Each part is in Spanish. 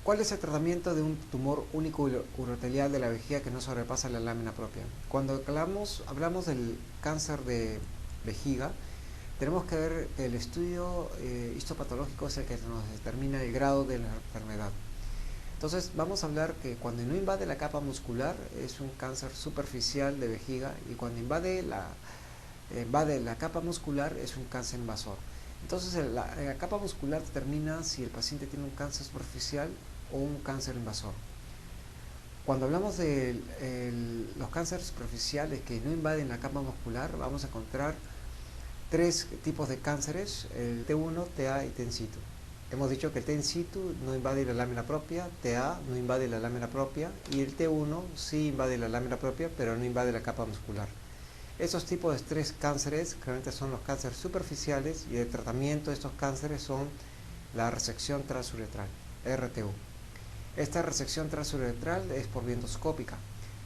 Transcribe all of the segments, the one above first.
¿Cuál es el tratamiento de un tumor único uroterial de la vejiga que no sobrepasa la lámina propia? Cuando hablamos del cáncer de vejiga, tenemos que ver que el estudio histopatológico es el que nos determina el grado de la enfermedad. Entonces vamos a hablar que cuando no invade la capa muscular es un cáncer superficial de vejiga, y cuando invade la capa muscular es un cáncer invasor. Entonces la capa muscular determina si el paciente tiene un cáncer superficial o un cáncer invasor. Cuando hablamos de los cánceres superficiales que no invaden la capa muscular, vamos a encontrar tres tipos de cánceres: el T1, TA y T in situ. Hemos dicho que el T in situ no invade la lámina propia, TA no invade la lámina propia, y el T1 sí invade la lámina propia, pero no invade la capa muscular. Esos tipos de tres cánceres realmente son los cánceres superficiales, y el tratamiento de estos cánceres son la resección transuretral, RTU. Esta resección transuretral es por vía endoscópica.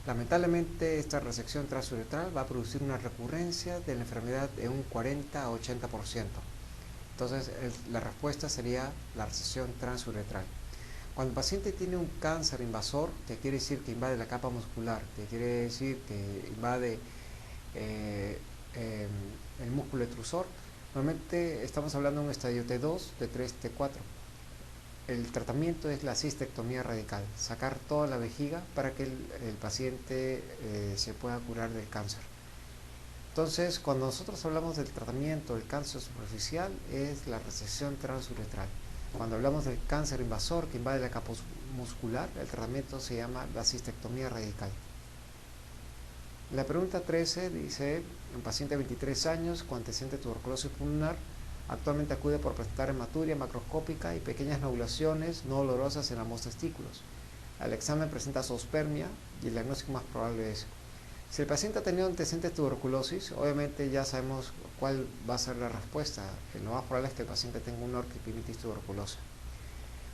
Lamentablemente, esta resección transuretral va a producir una recurrencia de la enfermedad de un 40 a 80%. Entonces, la respuesta sería la resección transuretral. Cuando el paciente tiene un cáncer invasor, que quiere decir que invade la capa muscular, que quiere decir que invade eh, eh, el músculo etrusor, normalmente estamos hablando de un estadio T2, T3, T4. El tratamiento es la cistectomía radical, sacar toda la vejiga para que el paciente se pueda curar del cáncer. Entonces, cuando nosotros hablamos del tratamiento del cáncer superficial, es la resección transuretral. Cuando hablamos del cáncer invasor que invade la capa muscular, el tratamiento se llama la cistectomía radical. La pregunta 13 dice: un paciente de 23 años con antecedente de tuberculosis pulmonar actualmente acude por presentar hematuria macroscópica y pequeñas nodulaciones no dolorosas en ambos testículos. Al examen presenta zoospermia y el diagnóstico más probable es: si el paciente ha tenido antecedentes de tuberculosis, obviamente ya sabemos cuál va a ser la respuesta. Lo más probable es que el paciente tenga una orquiepimitis tuberculosa.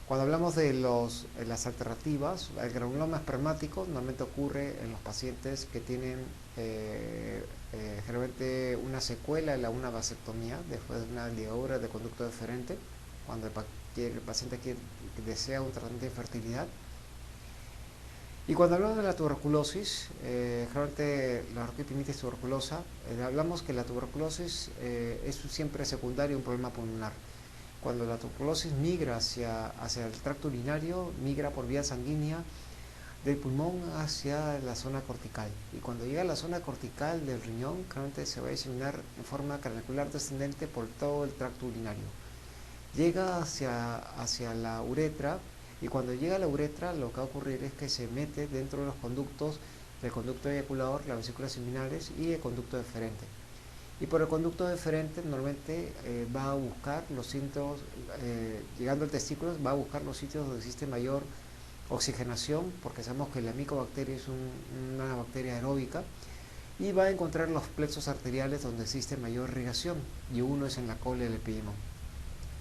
Cuando hablamos de las alternativas, el granuloma espermático normalmente ocurre en los pacientes que tienen generalmente una secuela de una vasectomía después de una ligadura de conducto deferente, cuando el paciente desea un tratamiento de fertilidad. Y cuando hablamos de la tuberculosis, generalmente la orquiepimitis tuberculosa, hablamos que la tuberculosis es siempre secundario a un problema pulmonar. Cuando la tuberculosis migra hacia el tracto urinario, migra por vía sanguínea del pulmón hacia la zona cortical. Y cuando llega a la zona cortical del riñón, claramente se va a diseminar en forma cranicular descendente por todo el tracto urinario. Llega hacia la uretra, y cuando llega a la uretra, lo que va a ocurrir es que se mete dentro de los conductos del conducto eyaculador, las vesículas seminales y el conducto deferente. Y por el conducto deferente normalmente va a buscar los sitios, llegando al testículo, va a buscar los sitios donde existe mayor oxigenación, porque sabemos que la micobacteria es una bacteria aeróbica, y va a encontrar los plexos arteriales donde existe mayor irrigación, y uno es en la cola del epidimo.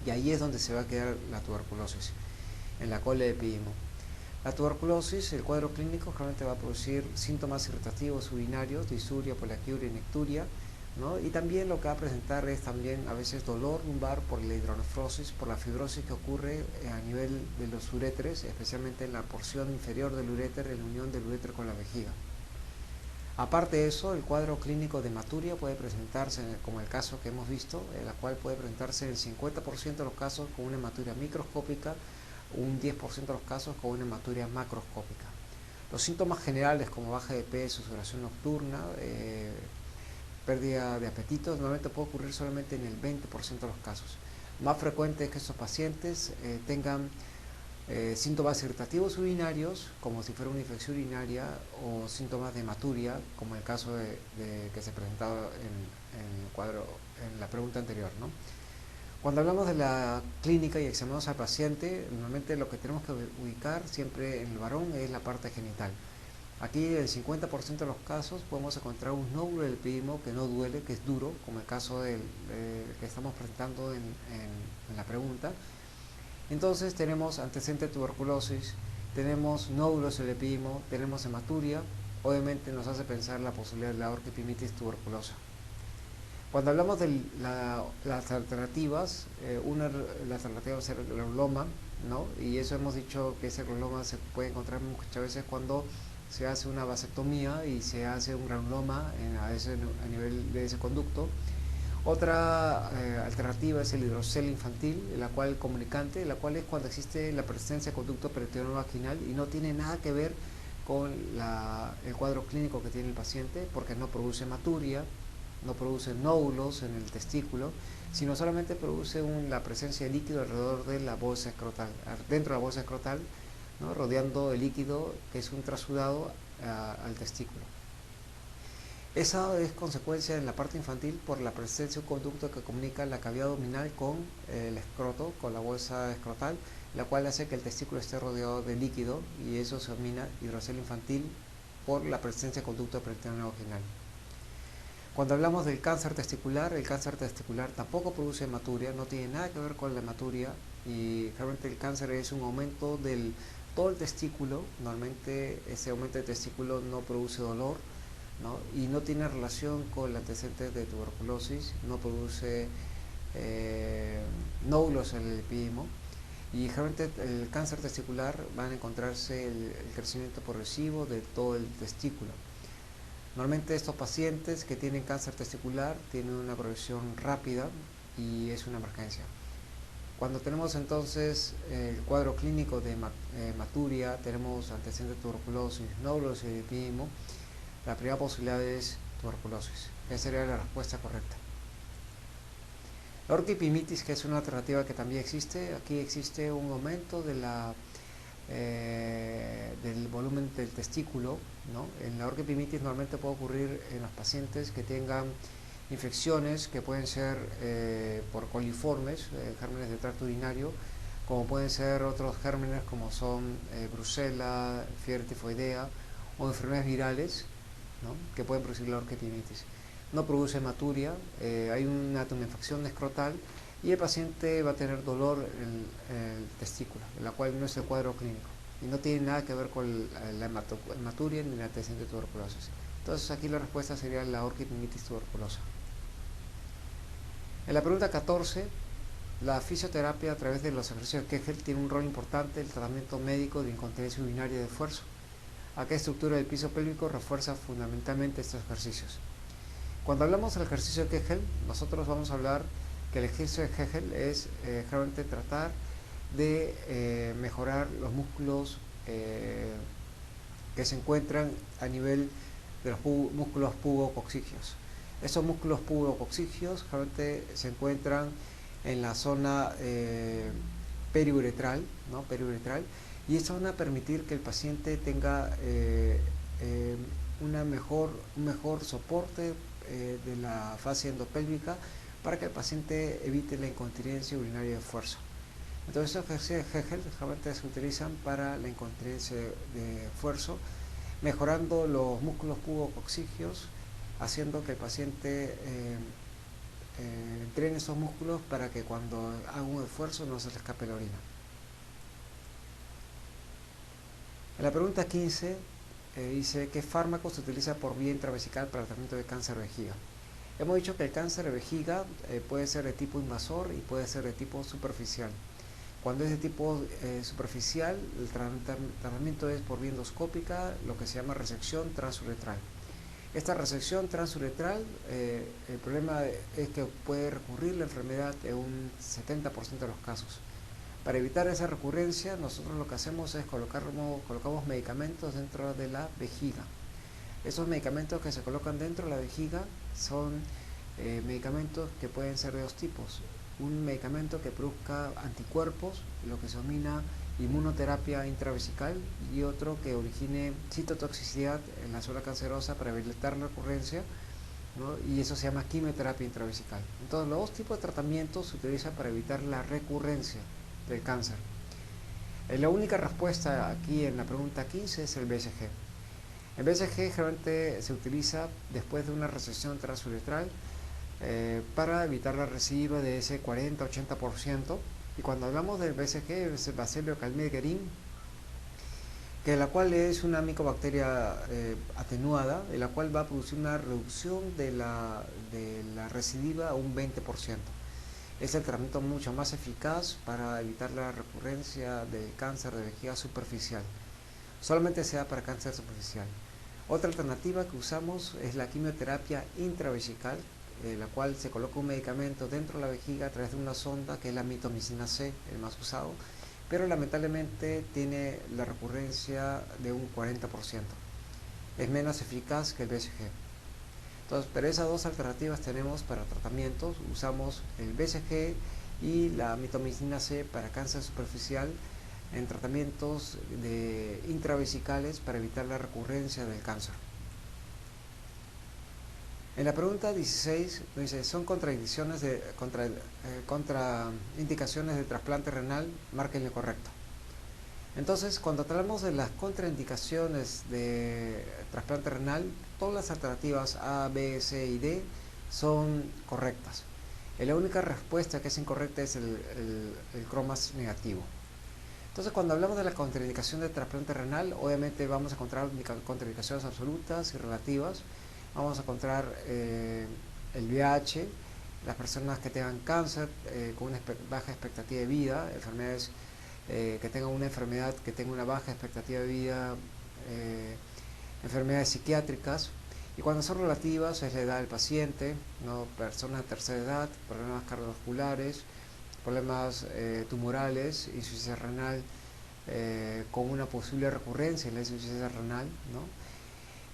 Y ahí es donde se va a quedar la tuberculosis, en la cola del epidimo. La tuberculosis, el cuadro clínico, generalmente va a producir síntomas irritativos urinarios, disuria, poliaquiuria y necturia, ¿no? Y también lo que va a presentar es también a veces dolor lumbar por la hidronefrosis, por la fibrosis que ocurre a nivel de los uréteres, especialmente en la porción inferior del uréter, en la unión del uréter con la vejiga. Aparte de eso, el cuadro clínico de hematuria puede presentarse, como el caso que hemos visto, en la cual puede presentarse en el 50% de los casos con una hematuria microscópica, un 10% de los casos con una hematuria macroscópica. Los síntomas generales como baja de peso, sudoración nocturna, pérdida de apetito, normalmente puede ocurrir solamente en el 20% de los casos. Más frecuente es que estos pacientes tengan síntomas irritativos urinarios, como si fuera una infección urinaria, o síntomas de hematuria, como el caso que se presentaba en el cuadro, en la pregunta anterior, ¿no? Cuando hablamos de la clínica y examinamos al paciente, normalmente lo que tenemos que ubicar siempre en el varón es la parte genital. Aquí en el 50% de los casos podemos encontrar un nódulo del epidimo que no duele, que es duro, como el caso que estamos presentando en la pregunta. Entonces tenemos antecedente de tuberculosis, tenemos nódulos del epidimo, tenemos hematuria, obviamente nos hace pensar la posibilidad de la orquiepimitis tuberculosa. Cuando hablamos de las alternativas, la alternativa va a ser el granuloma, ¿no? Y eso hemos dicho que ese granuloma se puede encontrar muchas veces cuando se hace una vasectomía y se hace un granuloma a nivel de ese conducto. Otra alternativa es el hidrocele infantil, la cual comunicante, la cual es cuando existe la presencia de conducto peritoneal vaginal y no tiene nada que ver con el cuadro clínico que tiene el paciente, porque no produce hematuria, no produce nódulos en el testículo, sino solamente produce la presencia de líquido alrededor de la bolsa escrotal, dentro de la bolsa escrotal, ¿no? Rodeando el líquido que es un trasudado al testículo. Esa es consecuencia en la parte infantil por la presencia de un conducto que comunica la cavidad abdominal con el escroto, con la bolsa escrotal, la cual hace que el testículo esté rodeado de líquido, y eso se denomina hidrocele infantil por la presencia de conducto peritoneal vaginal. Cuando hablamos del cáncer testicular, el cáncer testicular tampoco produce hematuria, no tiene nada que ver con la hematuria, y realmente el cáncer es un aumento del todo el testículo. Normalmente ese aumento de testículo no produce dolor, ¿no? Y no tiene relación con el antecedente de tuberculosis, no produce nódulos en el epidimo, y generalmente el cáncer testicular van a encontrarse el crecimiento progresivo de todo el testículo. Normalmente estos pacientes que tienen cáncer testicular tienen una progresión rápida y es una emergencia. Cuando tenemos entonces el cuadro clínico de hematuria, tenemos antecedentes de tuberculosis, nódulos y epidimo, la primera posibilidad es tuberculosis. Esa sería la respuesta correcta. La orquiepimitis, que es una alternativa que también existe, aquí existe un aumento de del volumen del testículo, ¿no? En la orquiepimitis normalmente puede ocurrir en los pacientes que tengan infecciones que pueden ser por coliformes, gérmenes de tracto urinario, como pueden ser otros gérmenes como son brucela, fiebre tifoidea o enfermedades virales, ¿no? Que pueden producir la orquiepimitis. No produce hematuria, hay una tumefacción escrotal y el paciente va a tener dolor en el testículo, la cual no es el cuadro clínico y no tiene nada que ver con la hematuria ni la antecedente de tuberculosis. Entonces aquí la respuesta sería la orquiepimitis tuberculosa. En la pregunta 14, la fisioterapia a través de los ejercicios de Kegel tiene un rol importante en el tratamiento médico de incontinencia urinaria de esfuerzo. ¿A qué estructura del piso pélvico refuerza fundamentalmente estos ejercicios? Cuando hablamos del ejercicio de Kegel, nosotros vamos a hablar que el ejercicio de Kegel es realmente tratar de mejorar los músculos que se encuentran a nivel de los músculos pubococcígeos. Estos músculos pubococcígeos realmente se encuentran en la zona periuretral, ¿no? Periuretral, y eso van a permitir que el paciente tenga un mejor soporte de la fascia endopélvica para que el paciente evite la incontinencia urinaria de esfuerzo. Entonces estos ejercicios de Kegel realmente se utilizan para la incontinencia de esfuerzo, mejorando los músculos pubococcígeos, haciendo que el paciente entrene esos músculos para que cuando haga un esfuerzo no se le escape la orina. En la pregunta 15 dice: ¿qué fármaco se utiliza por vía intravesical para el tratamiento de cáncer de vejiga? Hemos dicho que el cáncer de vejiga puede ser de tipo invasor y puede ser de tipo superficial. Cuando es de tipo superficial, el tratamiento es por vía endoscópica, lo que se llama resección transuretral. Esta resección transuretral, el problema es que puede recurrir la enfermedad en un 70% de los casos. Para evitar esa recurrencia, nosotros lo que hacemos es colocamos medicamentos dentro de la vejiga. Esos medicamentos que se colocan dentro de la vejiga son medicamentos que pueden ser de dos tipos. Un medicamento que produzca anticuerpos, lo que se denomina inmunoterapia intravesical, y otro que origine citotoxicidad en la zona cancerosa para evitar la recurrencia, ¿no? Y eso se llama quimioterapia intravesical. Entonces los dos tipos de tratamientos se utilizan para evitar la recurrencia del cáncer. La única respuesta aquí en la pregunta 15 es el BCG. El BCG generalmente se utiliza después de una resección transuretral para evitar la recidiva de ese 40-80%. Y cuando hablamos del BCG es Bacillus calmette-guerin, que la cual es una micobacteria atenuada, en la cual va a producir una reducción de la recidiva a un 20%. Es el tratamiento mucho más eficaz para evitar la recurrencia del cáncer de vejiga superficial. Solamente se da para cáncer superficial. Otra alternativa que usamos es la quimioterapia intravesical, la cual se coloca un medicamento dentro de la vejiga a través de una sonda, que es la mitomicina C, el más usado, pero lamentablemente tiene la recurrencia de un 40%. Es menos eficaz que el BCG. Entonces, pero esas dos alternativas tenemos para tratamientos. Usamos el BCG y la mitomicina C para cáncer superficial en tratamientos intravesicales para evitar la recurrencia del cáncer. En la pregunta 16 dice, ¿son contraindicaciones de trasplante renal? Márquenle correcto. Entonces, cuando hablamos de las contraindicaciones de trasplante renal, todas las alternativas A, B, C y D son correctas. La única respuesta que es incorrecta es el CROMAS negativo. Entonces, cuando hablamos de la contraindicación de trasplante renal, obviamente vamos a encontrar contraindicaciones absolutas y relativas. Vamos a encontrar el VIH, las personas que tengan cáncer con una baja expectativa de vida, enfermedades que tengan una enfermedad que tenga una baja expectativa de vida, enfermedades psiquiátricas. Y cuando son relativas es la edad del paciente, ¿no? Personas de tercera edad, problemas cardiovasculares, problemas tumorales, insuficiencia renal con una posible recurrencia en la insuficiencia renal, ¿no?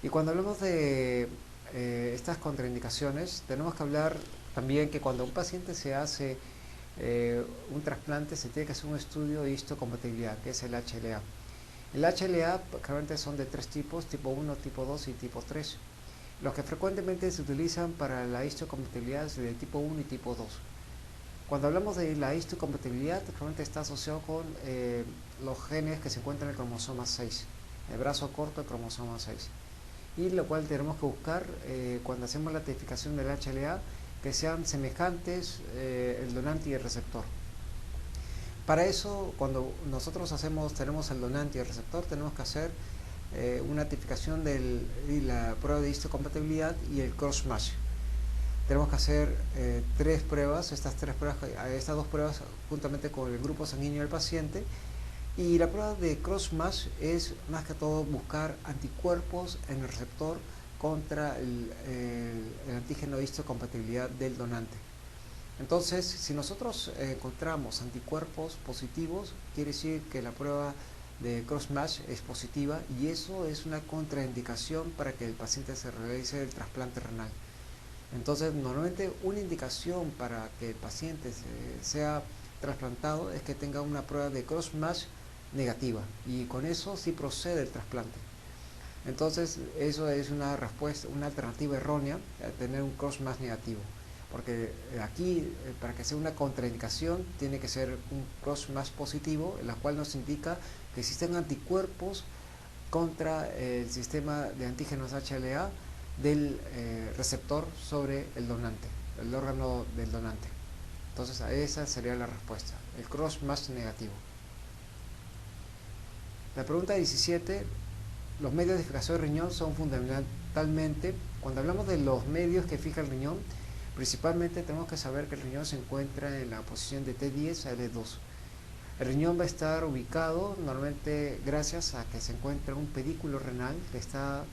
Y cuando hablamos de estas contraindicaciones, tenemos que hablar también que cuando un paciente se hace un trasplante, se tiene que hacer un estudio de histocompatibilidad, que es el HLA. El HLA realmente son de tres tipos, tipo 1, tipo 2 y tipo 3. Los que frecuentemente se utilizan para la histocompatibilidad es de tipo 1 y tipo 2. Cuando hablamos de la histocompatibilidad, realmente está asociado con los genes que se encuentran en el cromosoma 6, el brazo corto del cromosoma 6. Y lo cual tenemos que buscar cuando hacemos la tipificación del HLA, que sean semejantes el donante y el receptor. Para eso, cuando nosotros tenemos el donante y el receptor, tenemos que hacer una tipificación de la prueba de histocompatibilidad y el cross-match. Tenemos que hacer tres pruebas, estas dos pruebas juntamente con el grupo sanguíneo del paciente. Y la prueba de cross-match es más que todo buscar anticuerpos en el receptor contra el antígeno de histocompatibilidad del donante. Entonces, si nosotros encontramos anticuerpos positivos, quiere decir que la prueba de cross-match es positiva, y eso es una contraindicación para que el paciente se realice el trasplante renal. Entonces, normalmente una indicación para que el paciente sea trasplantado es que tenga una prueba de cross-match negativa, y con eso sí procede el trasplante. Entonces, eso es una respuesta, una alternativa errónea a tener un cross-match negativo, porque aquí para que sea una contraindicación tiene que ser un cross-match positivo, en la cual nos indica que existen anticuerpos contra el sistema de antígenos HLA del receptor sobre el donante, el órgano del donante. Entonces, esa sería la respuesta, el cross-match negativo. La pregunta 17, los medios de fijación del riñón son fundamentalmente, cuando hablamos de los medios que fija el riñón, principalmente tenemos que saber que el riñón se encuentra en la posición de T10 a L2. El riñón va a estar ubicado normalmente gracias a que se encuentra un pedículo renal que está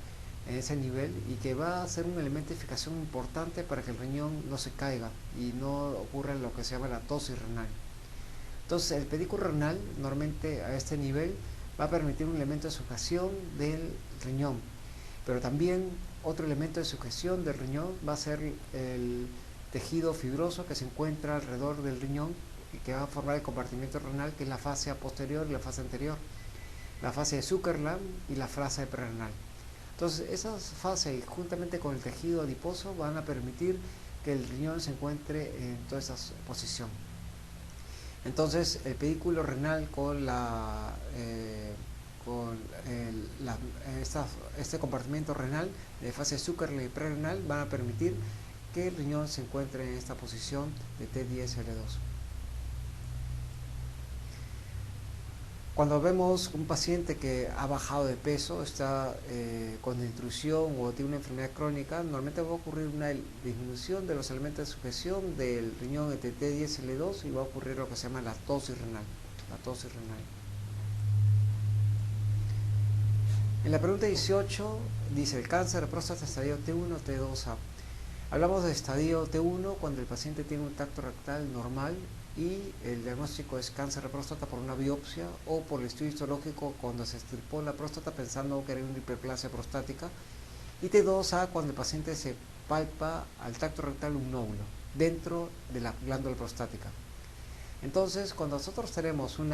en ese nivel y que va a ser un elemento de fijación importante para que el riñón no se caiga y no ocurra lo que se llama la tosis renal. Entonces, el pedículo renal normalmente a este nivel va a permitir un elemento de sujeción del riñón, pero también otro elemento de sujeción del riñón va a ser el tejido fibroso que se encuentra alrededor del riñón y que va a formar el compartimiento renal, que es la fascia posterior y la fascia anterior, la fascia de Zuckerman y la fascia prerenal. Entonces, esas fascias, juntamente con el tejido adiposo, van a permitir que el riñón se encuentre en toda esa posición. Entonces, el pedículo renal con este compartimiento renal de fase Zuckerman y prerenal van a permitir que el riñón se encuentre en esta posición de T10L2. Cuando vemos un paciente que ha bajado de peso, está con nutrición o tiene una enfermedad crónica, normalmente va a ocurrir una disminución de los elementos de sujeción del riñón entre T10 y L2 y va a ocurrir lo que se llama lactosis renal. Lactosis renal. En la pregunta 18 dice el cáncer de próstata estadio T1, T2A. Hablamos de estadio T1 cuando el paciente tiene un tacto rectal normal y el diagnóstico es cáncer de próstata por una biopsia o por el estudio histológico cuando se extirpó la próstata pensando que era una hiperplasia prostática. Y T2A cuando el paciente se palpa al tacto rectal un nódulo dentro de la glándula prostática. Entonces, cuando nosotros tenemos un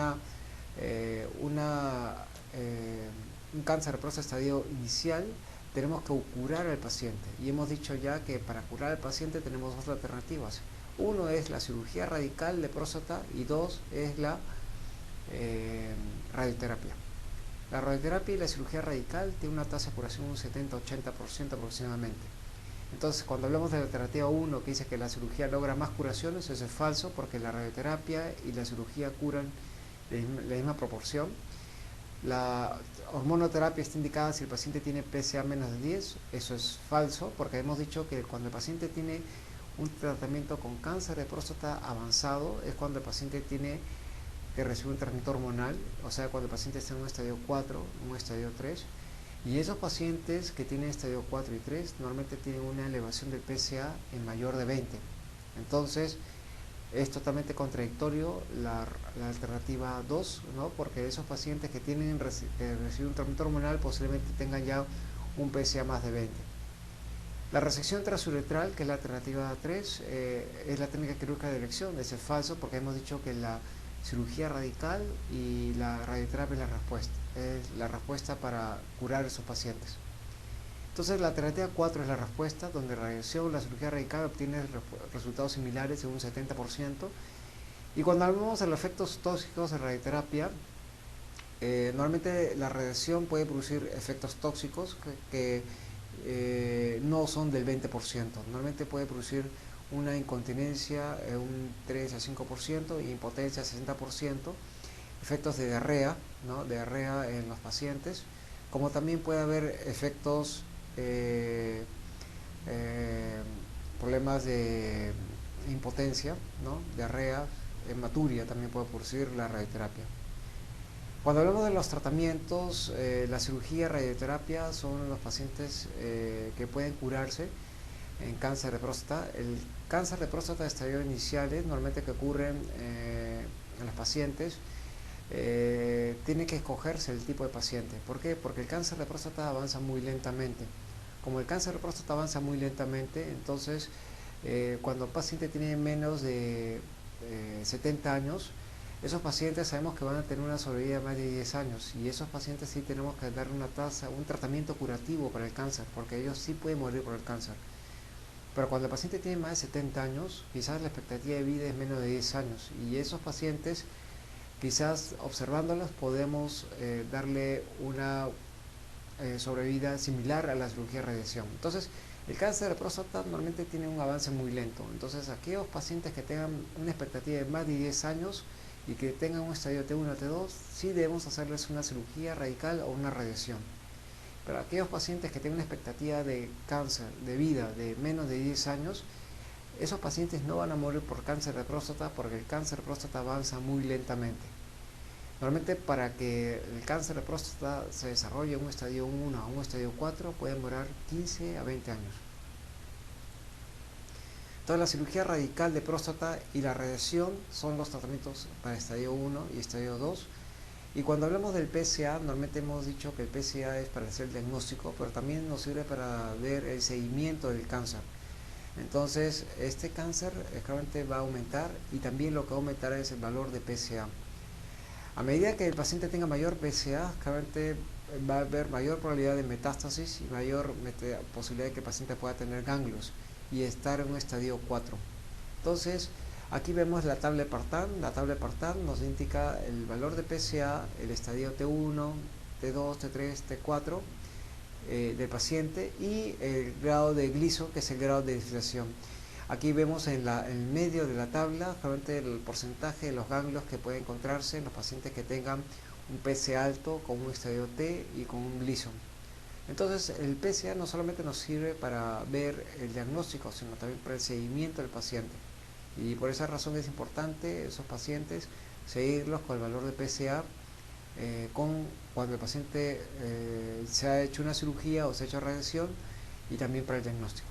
cáncer de próstata estadio inicial, tenemos que curar al paciente. Y hemos dicho ya que para curar al paciente tenemos dos alternativas. Uno es la cirugía radical de próstata y dos es la radioterapia. La radioterapia y la cirugía radical tienen una tasa de curación de un 70-80% aproximadamente. Entonces, cuando hablamos de la alternativa 1 que dice que la cirugía logra más curaciones, eso es falso porque la radioterapia y la cirugía curan la misma proporción. La hormonoterapia está indicada si el paciente tiene PSA menos de 10, eso es falso porque hemos dicho que cuando el paciente tiene un tratamiento con cáncer de próstata avanzado es cuando el paciente tiene que recibir un tratamiento hormonal, o sea, cuando el paciente está en un estadio 4, un estadio 3, y esos pacientes que tienen estadio 4 y 3 normalmente tienen una elevación del PSA en mayor de 20. Entonces, es totalmente contradictorio la alternativa 2, ¿no? Porque esos pacientes que tienen que recibir un tratamiento hormonal posiblemente tengan ya un PSA más de 20. La resección transuretral, que es la alternativa 3, es la técnica quirúrgica de elección. Eso es falso porque hemos dicho que la cirugía radical y la radioterapia es la respuesta para curar a esos pacientes. Entonces la alternativa 4 es la respuesta, donde la radiación o la cirugía radical obtiene resultados similares en un 70%. Y cuando hablamos de los efectos tóxicos de radioterapia, normalmente la radiación puede producir efectos tóxicos que no son del 20%. Normalmente puede producir una incontinencia un 3 a 5% y impotencia 60%, efectos de diarrea, ¿no? Diarrea en los pacientes, como también puede haber efectos, problemas de impotencia, ¿no? Diarrea, hematuria también puede producir la radioterapia. Cuando hablamos de los tratamientos, la cirugía, radioterapia son los pacientes que pueden curarse en cáncer de próstata. El cáncer de próstata de estadio iniciales, normalmente que ocurren en los pacientes, tiene que escogerse el tipo de paciente. ¿Por qué? Porque el cáncer de próstata avanza muy lentamente. Como el cáncer de próstata avanza muy lentamente, entonces cuando el paciente tiene menos de 70 años, esos pacientes sabemos que van a tener una sobrevida de más de 10 años y esos pacientes sí tenemos que darle un tratamiento curativo para el cáncer, porque ellos sí pueden morir por el cáncer. Pero cuando el paciente tiene más de 70 años, quizás la expectativa de vida es menos de 10 años y esos pacientes, quizás observándolos, podemos darle una sobrevida similar a la cirugía de radiación. Entonces, el cáncer de próstata normalmente tiene un avance muy lento. Entonces, aquellos pacientes que tengan una expectativa de más de 10 años y que tengan un estadio T1 T2, sí debemos hacerles una cirugía radical o una radiación. Pero aquellos pacientes que tengan una expectativa de cáncer, de vida de menos de 10 años, esos pacientes no van a morir por cáncer de próstata porque el cáncer de próstata avanza muy lentamente. Normalmente para que el cáncer de próstata se desarrolle en un estadio 1 a un estadio 4 puede demorar 15 a 20 años. Entonces la cirugía radical de próstata y la radiación son los tratamientos para estadio 1 y estadio 2. Y cuando hablamos del PSA, normalmente hemos dicho que el PSA es para hacer el diagnóstico, pero también nos sirve para ver el seguimiento del cáncer. Entonces este cáncer claramente va a aumentar y también lo que va a aumentar es el valor de PSA. A medida que el paciente tenga mayor PSA, claramente va a haber mayor probabilidad de metástasis y mayor posibilidad de que el paciente pueda tener ganglios y estar en un estadio 4. Entonces, aquí vemos la tabla de Partan. La tabla de Partan nos indica el valor de PSA, el estadio T1, T2, T3, T4 del paciente y el grado de gliso, que es el grado de disociación. Aquí vemos en el medio de la tabla realmente el porcentaje de los ganglios que puede encontrarse en los pacientes que tengan un PSA alto con un estadio T y con un Gleason. Entonces el PSA no solamente nos sirve para ver el diagnóstico, sino también para el seguimiento del paciente. Y por esa razón es importante esos pacientes seguirlos con el valor de PSA cuando el paciente se ha hecho una cirugía o se ha hecho radiación, y también para el diagnóstico.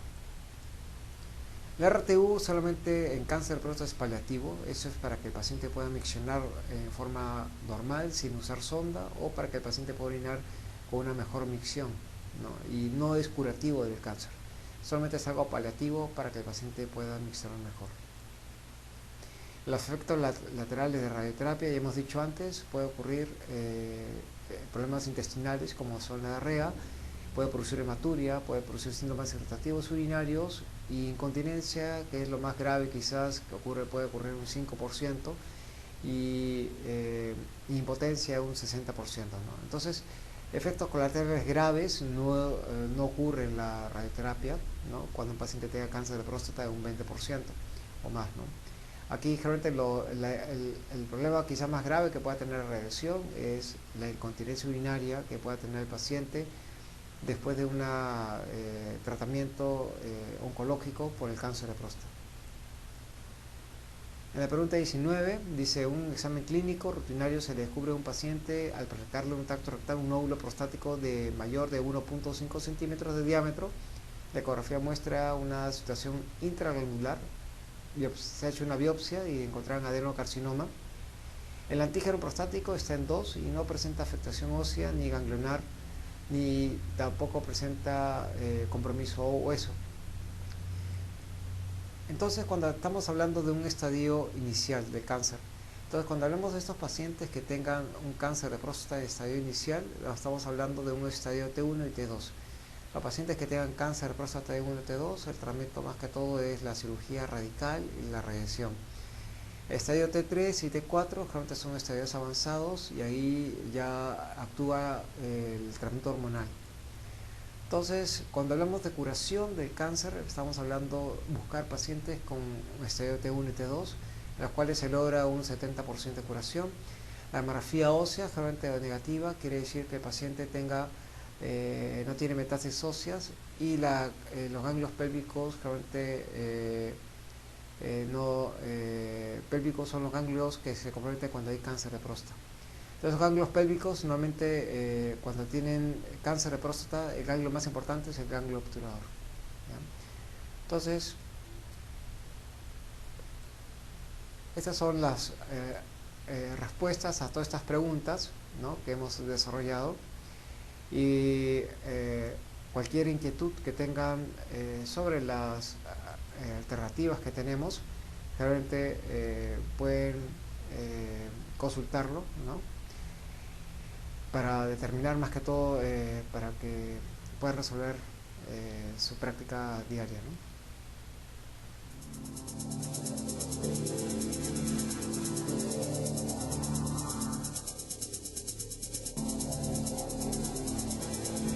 La RTU solamente en cáncer de próstata es paliativo, eso es para que el paciente pueda miccionar en forma normal sin usar sonda, o para que el paciente pueda orinar con una mejor micción, ¿no? Y no es curativo del cáncer, solamente es algo paliativo para que el paciente pueda miccionar mejor. Los efectos laterales de radioterapia, ya hemos dicho antes, puede ocurrir problemas intestinales como son la diarrea, puede producir hematuria, puede producir síntomas irritativos urinarios y incontinencia, que es lo más grave quizás, que puede ocurrir un 5%, y impotencia un 60%, ¿no? Entonces, efectos colaterales graves no ocurren en la radioterapia, ¿no? Cuando un paciente tenga cáncer de próstata de un 20% o más, ¿no? Aquí realmente el problema quizás más grave que pueda tener la radiación es la incontinencia urinaria que pueda tener el paciente después de un tratamiento oncológico por el cáncer de próstata. En la pregunta 19 dice: un examen clínico rutinario se le descubre a un paciente al proyectarle un tracto rectal un nódulo prostático de mayor de 1.5 centímetros de diámetro. La ecografía muestra una situación intraglandular. Se ha hecho una biopsia y encontraron adenocarcinoma. El antígeno prostático está en 2 y no presenta afectación ósea ni ganglionar, ni tampoco presenta compromiso hueso. Entonces, cuando estamos hablando de un estadio inicial de cáncer, entonces cuando hablamos de estos pacientes que tengan un cáncer de próstata de estadio inicial, estamos hablando de un estadio T1 y T2. Los pacientes que tengan cáncer de próstata T1 y T2, el tratamiento más que todo es la cirugía radical y la radiación. Estadio T3 y T4 generalmente son estadios avanzados y ahí ya actúa el tratamiento hormonal. Entonces, cuando hablamos de curación del cáncer, estamos hablando de buscar pacientes con estadio T1 y T2, en los cuales se logra un 70% de curación. La hemorragia ósea, generalmente negativa, quiere decir que el paciente no tiene metástasis óseas, y los ganglios pélvicos generalmente pélvicos son los ganglios que se comprometen cuando hay cáncer de próstata. Entonces, los ganglios pélvicos normalmente cuando tienen cáncer de próstata, el ganglio más importante es el ganglio obturador, ¿ya? Entonces, estas son las respuestas a todas estas preguntas, ¿no?, que hemos desarrollado, y cualquier inquietud que tengan sobre las alternativas que tenemos, realmente pueden consultarlo, ¿no?, para determinar más que todo para que puedan resolver su práctica diaria, ¿no?